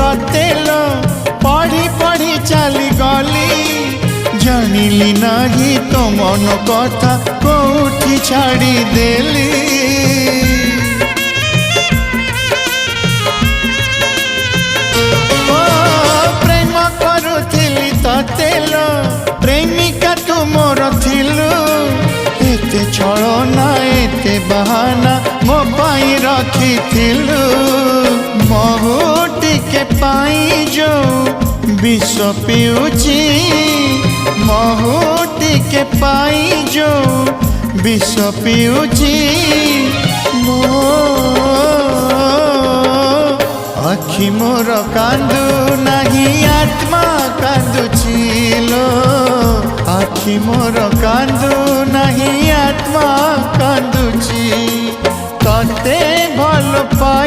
ततेल पढ़ी पढ़ी चली गली जानिली नहीं तो मन कथा कोठी छाड़ी देली प्रेम करुथिली ततेल प्रेमिका तू मोर थिलु एते छलना एते बहाना मो पाई रखिथिलु महु टिके पाई जो विष पिउची महु टिके पाई जो विष पिउची मो आखि मोर कांदू नहीं आत्मा कांदुची लो आखि मोर कांदू नहीं आत्मा कांदुची तते भल पाई